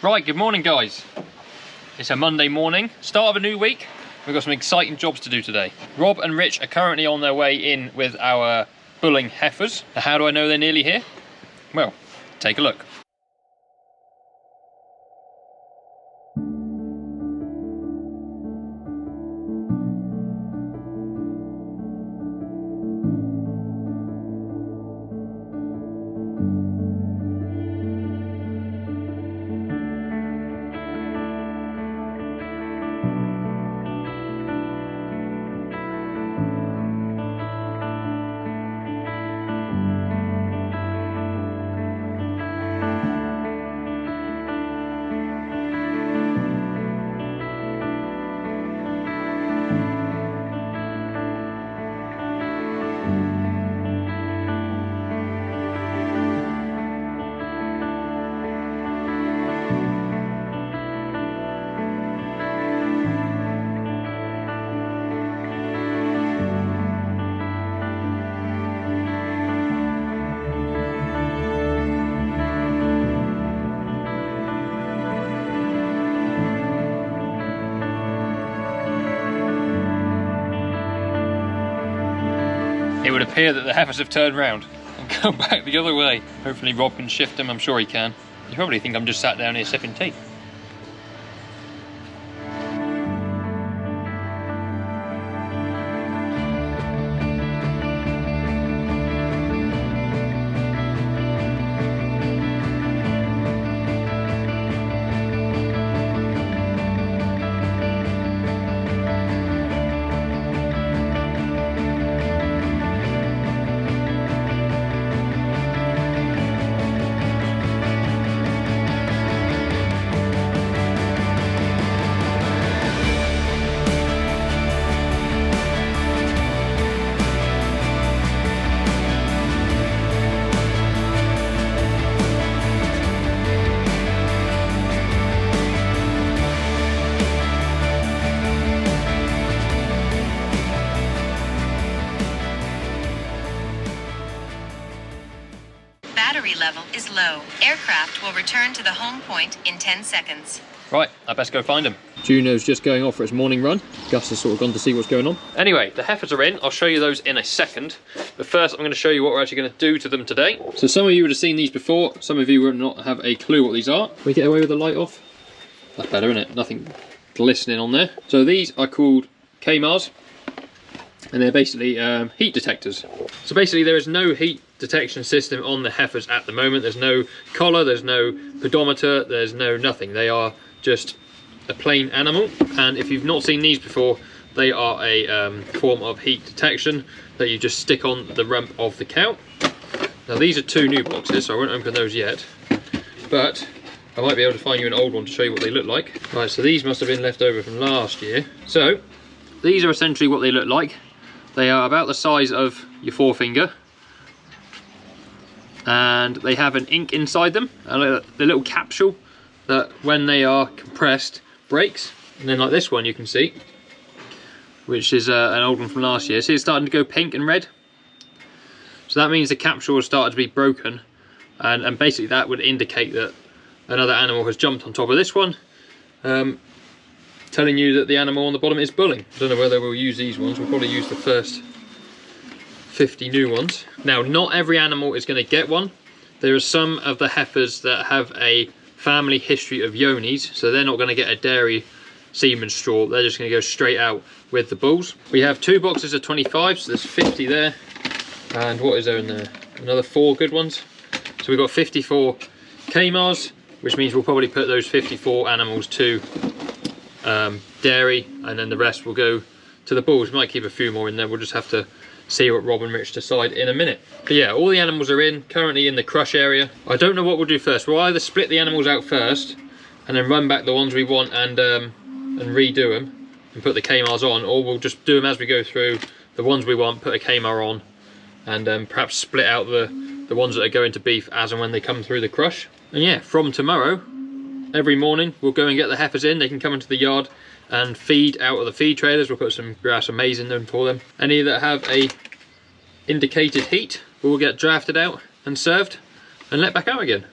Right, good morning guys. It's a Monday morning, start of a new week. We've got some exciting jobs to do today. Rob and Rich are currently on their way in with our bulling heifers. Now, how do I know they're nearly here? Well, take a look. It would appear that the heifers have turned round and come back the other way. Hopefully Rob can shift them, I'm sure he can. You probably think I'm just sat down here sipping tea. Battery level is low. Aircraft will return to the home point in 10 seconds. Right, I best go find him. Juno's just going off for its morning run. Gus has sort of gone to see what's going on. Anyway, the heifers are in. I'll show you those in a second. But first, I'm going to show you what we're actually going to do to them today. So some of you would have seen these before. Some of you would not have a clue what these are. Can we get away with the light off? That's better, isn't it? Nothing glistening on there. So these are called K-Mars. And they're basically heat detectors. So basically there is no heat detection system on the heifers at the moment. There's no collar, there's no pedometer, there's no nothing. They are just a plain animal. And if you've not seen these before, they are a form of heat detection that you just stick on the rump of the cow. Now these are two new boxes, so I won't open those yet. But I might be able to find you an old one to show you what they look like. Right, so these must have been left over from last year. So these are essentially what they look like. They are about the size of your forefinger, and they have an ink inside them, the little capsule that when they are compressed breaks. And then like this one you can see, which is an old one from last year. See, it's starting to go pink and red. So that means the capsule has started to be broken, and basically that would indicate that another animal has jumped on top of this one, telling you that the animal on the bottom is bulling. I don't know whether we'll use these ones. We'll probably use the first 50 new ones. Now, not every animal is going to get one. There are some of the heifers that have a family history of yonis, so they're not going to get a dairy semen straw. They're just going to go straight out with the bulls. We have two boxes of 25, so there's 50 there. And what is there in there? Another 4 good ones. So we've got 54 K-Mars, which means we'll probably put those 54 animals to dairy, and then the rest will go to the bulls. We might keep a few more in there. We'll just have to see what Rob and Rich decide in a minute. But yeah, all the animals are currently in the crush area. I don't know what we'll do first. We'll either split the animals out first and then run back the ones we want and redo them and put the K-Mars on, or we'll just do them as we go through. The ones we want, put a K-Mar on, and perhaps split out the ones that are going to beef as and when they come through the crush. And yeah, from tomorrow, every morning we'll go and get the heifers in. They can come into the yard and feed out of the feed trailers. We'll put some grass and maize in them for them. Any that have a indicated heat will get drafted out and served and let back out again.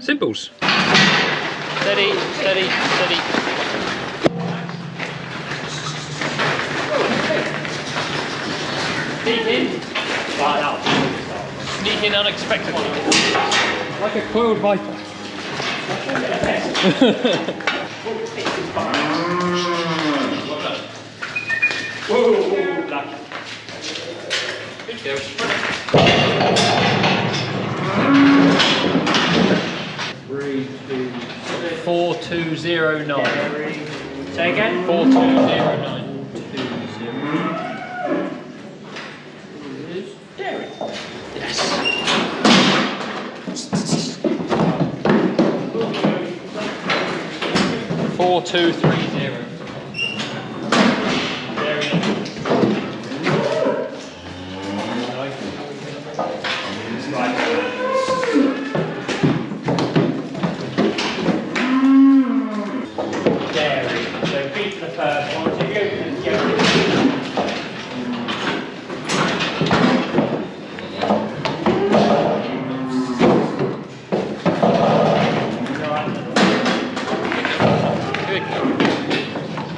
Simples. Steady, steady, steady. Sneak in. Sneak in unexpectedly. Like a coiled viper. Whoa. Good go. 4209. Say again? 4209. Yes. 4230.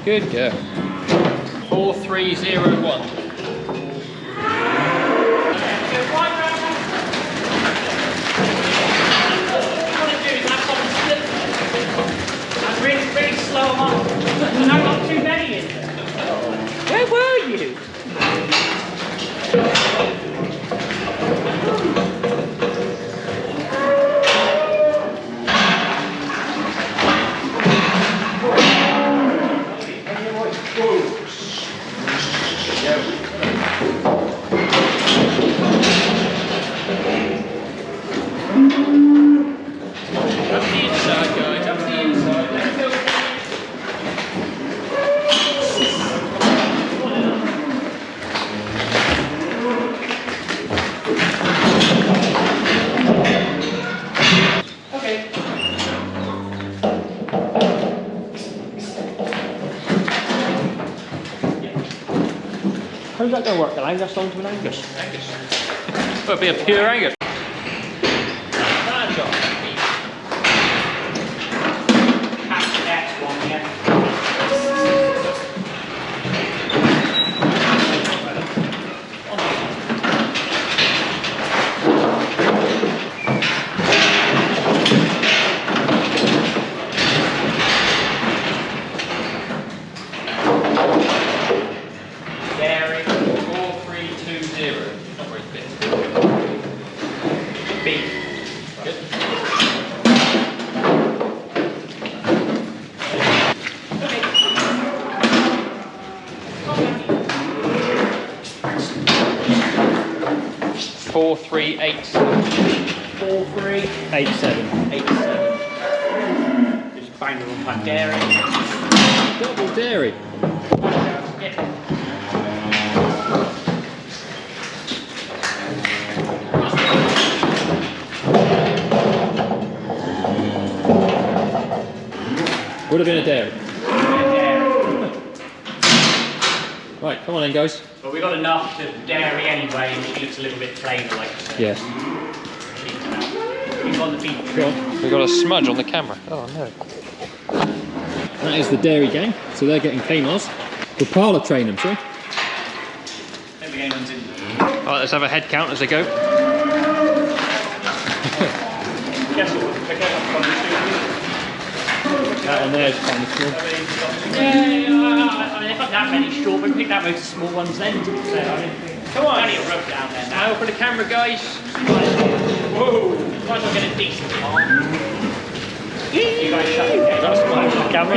Good go. 4301. Really slow them up. And I've got too many in there. Where were you? Up the inside, guys, up the inside. Let's go. Okay. How's that going to work? An Angus onto an Angus? Angus. Well, it'll be a pure Angus. Dairy. 4320. Not very fit. Beef. Good. Okay. 4387. 4387. 87. Just bang them on my dairy. Double dairy. Would have been a dairy. Right, come on then, guys. Well, we got enough to dairy anyway, and she looks a little bit flavour-like. Yes. He's on the beach. Go on. We got a smudge on the camera. Oh no. That is the dairy gang. So they're getting K-Mars. We'll parlour train them, shall we? Maybe anyone's in. Alright, let's have a head count as they go. Guess what? Pick it up from the studio. That one there is kind of small. Yeah, I mean, if not that many short, we can pick out most small ones then. So, I mean, come on. Only a rub down there now. Now for the camera, guys. Whoa! Might as well get a decent one. You guys shut the gate. That's my camera.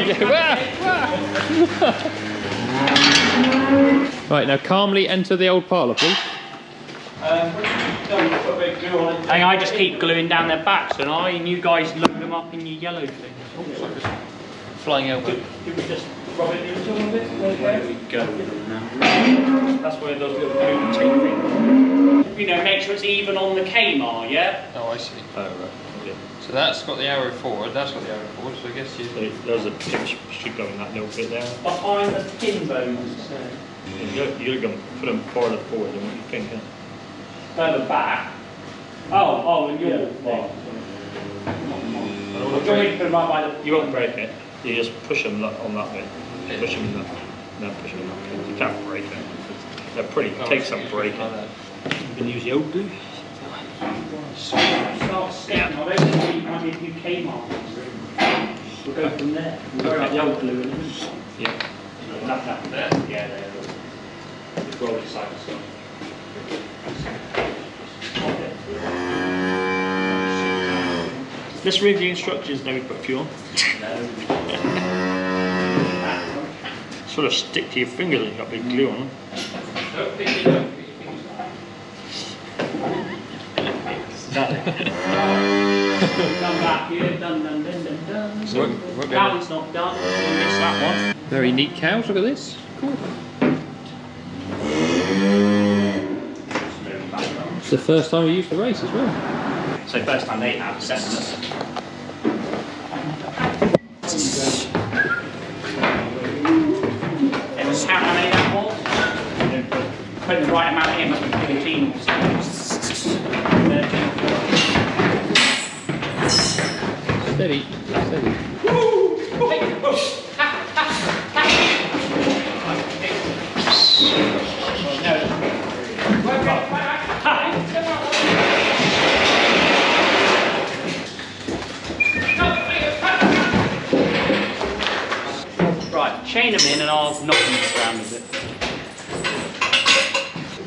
Right, now calmly enter the old parlour, please. Hang on, I just keep gluing down their backs, and you guys load them up in your yellow thing. Flying elbow. Did we just rub it into them a bit? There we go. That's where those little glue tape things. You know, make sure it's even on the K-Mar, yeah? Oh, I see. Oh, right. Yeah. So that's got the arrow forward, that's got the arrow forward, so I guess you... There's a pitch should go in that little bit there. Behind the pin bones. You're going to put them farther forward than what you think. Huh? Further back. Oh, and your thing. Do you want me to put them right by the... You won't break it. You just push them on that bit. Push them in that. Then push them in that. You can't break them. They're pretty. Take some breaking. You can use the old glue. Start sticking. I don't think you might be a few Kmart. We'll go from there. We'll go about the old glue and Yeah. nothing there. Yeah, there. Just roll it side to side. Let's read the instructions, then we put fuel on. Sort of stick to your fingers and you've got big glue on them. Don't pick it up. Come back here, dun dun dun dun dun. That one's not done. Miss that one. Very neat cows, look at this. Cool. It's the first time we used the race as well. So first time they have sensors. It was how many that was? Putting the right amount in, must be 14 or something. 13 or 14. Steady, steady. Right, chain them in and I'll knock them around a bit.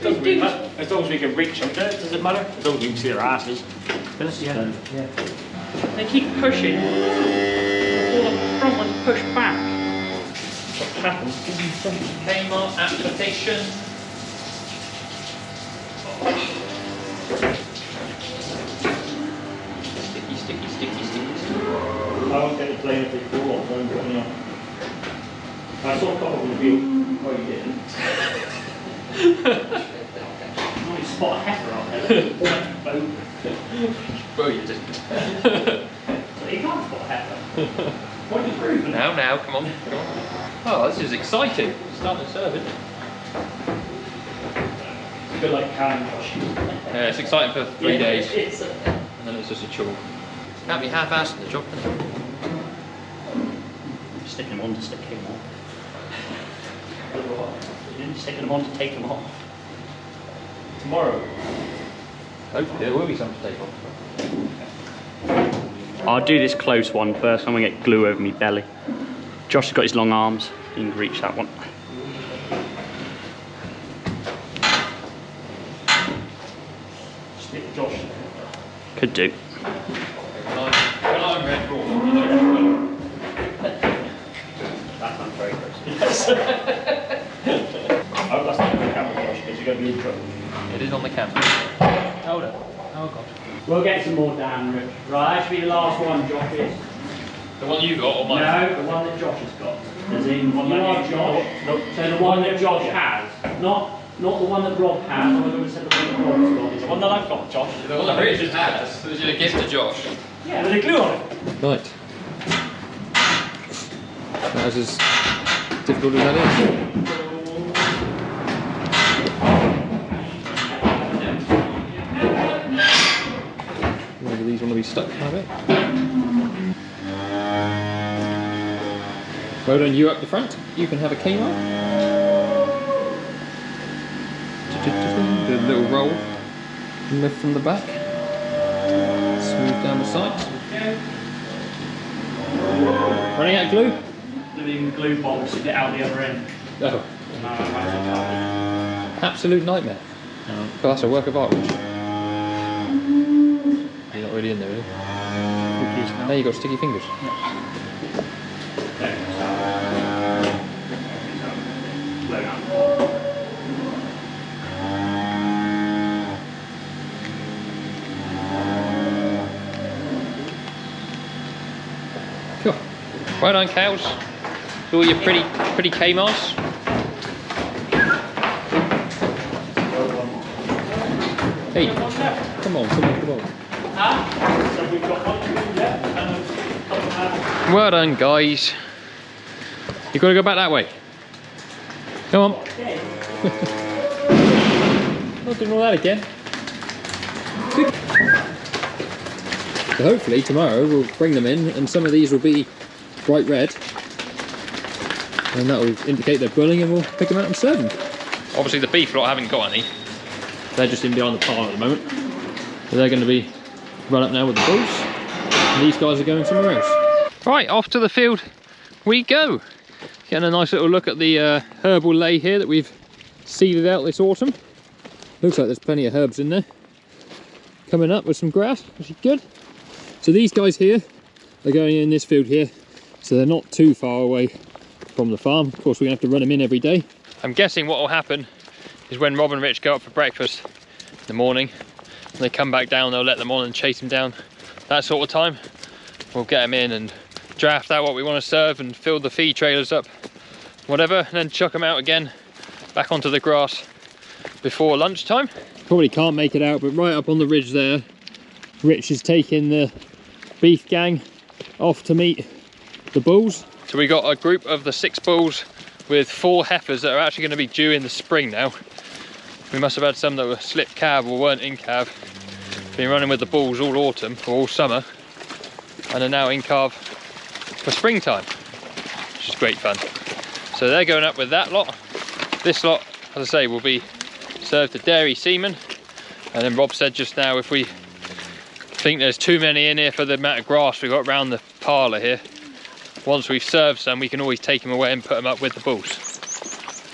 Doesn't really matter. As long as we can reach them, does it matter? As long as you can see their asses. Yeah. They keep pushing. All the front ones push back. What happens? Kmart application. Sticky, sticky, sticky, sticky. I won't get the plane if they fall off, don't put me on. I saw a couple of reviews. Oh, you didn't? You spot a heifer up there. Well, you didn't. You can't spot a heifer. What are you proving? Now, come on. Oh, this is exciting. Starting to serve it. It's a bit like can wash. Yeah, it's exciting for 3 days, It's and then it's just a chore. Can't be half-assed in the job, can it? sticking them on to stick him on. You're sticking them on to take them off. Tomorrow. Hopefully there will be some to take off. I'll do this close one first. I'm gonna get glue over my belly. Josh has got his long arms. You can reach that one. Stick Josh. Could do. When I'm red raw, That sounds very close. I hope that's not the camera, Josh, because you're going to be in trouble. it is on the camera. Hold up. Oh god. We'll get some more down, Rich. Right, that should be the last one, Josh is. The one you got or mine? No, the one that Josh has got. As in, One you that are you- Josh. Nope. So the one that Josh has, not the one that Rob has. I was going to say the one that Rob's got. The one that I've got, Josh. The one that Richard has. This is a gift to Josh. Yeah, with the glue on it. Right. That is as difficult as that is. Maybe these want to be stuck a bit. Well done, you up the front. You can have a Kmart. Do a little roll. Lift from the back. Smooth down the sides. Running out of glue? Doing the glue bolts to get out the other end. Oh. Absolute nightmare. Oh, that's a work of art. Rich. You're not really in there, really. Now you've got sticky fingers. Cool. Well done, cows. All your pretty Kmars. Hey, come on. Well done, guys. You've got to go back that way. Come on. Not doing all that again. Good. So hopefully tomorrow we'll bring them in and some of these will be bright red. And that will indicate they're bulling and we'll pick them out and serve them. Obviously the beef lot haven't got any. They're just in behind the pile at the moment. So they're going to be run up now with the bulls. And these guys are going somewhere else. Right, off to the field we go. Getting a nice little look at the herbal ley here that we've seeded out this autumn. Looks like there's plenty of herbs in there. Coming up with some grass, which is good. So these guys here are going in this field here. So they're not too far away from the farm. Of course, we're going to have to run them in every day. I'm guessing what will happen is when Rob and Rich go up for breakfast in the morning, when they come back down, they'll let them on and chase them down. That sort of time, we'll get them in and draft out what we want to serve and fill the feed trailers up, whatever, and then chuck them out again back onto the grass before lunchtime. Probably can't make it out, but right up on the ridge there, Rich is taking the beef gang off to meet the bulls. So we got a group of the 6 bulls with 4 heifers that are actually going to be due in the spring now. We must have had some that were slip calve or weren't in calve. Been running with the bulls all autumn or all summer and are now in calve for springtime, which is great fun. So they're going up with that lot. This lot, as I say, will be served to dairy semen. And then Rob said just now, if we think there's too many in here for the amount of grass we've got around the parlour here, once we've served some, we can always take them away and put them up with the bulls.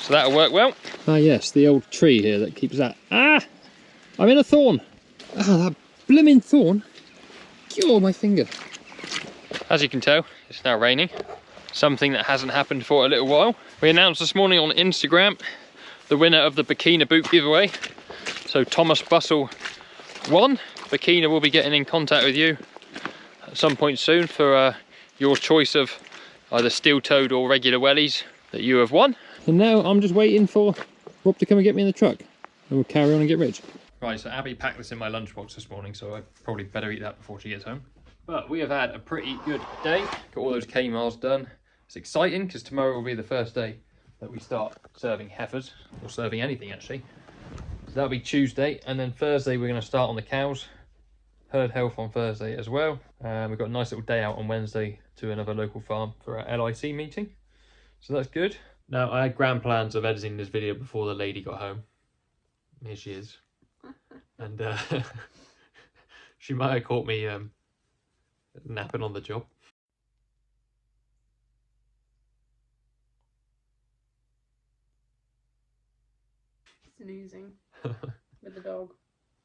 So that'll work well. Ah yes, the old tree here that keeps that. Ah! I'm in a thorn! Ah, that blimmin' thorn! Oh, my finger. As you can tell, it's now raining. Something that hasn't happened for a little while. We announced this morning on Instagram the winner of the Bikina boot giveaway. So Thomas Bussell won. Bikina will be getting in contact with you at some point soon for your choice of either steel-toed or regular wellies that you have won. And now I'm just waiting for Rob to come and get me in the truck and we'll carry on and get rich. Right, so Abby packed this in my lunchbox this morning, so I probably better eat that before she gets home. But we have had a pretty good day. Got all those K-miles done. It's exciting because tomorrow will be the first day that we start serving heifers, or serving anything actually. So that'll be Tuesday, and then Thursday we're going to start on the cows. Herd health on Thursday as well. We've got a nice little day out on Wednesday to another local farm for our LIC meeting. So that's good. Now, I had grand plans of editing this video before the lady got home. Here she is. And she might have caught me napping on the job. Snoozing with the dog.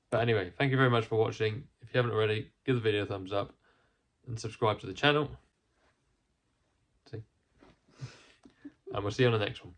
But anyway, thank you very much for watching. If you haven't already, give the video a thumbs up and subscribe to the channel. See? And we'll see you on the next one.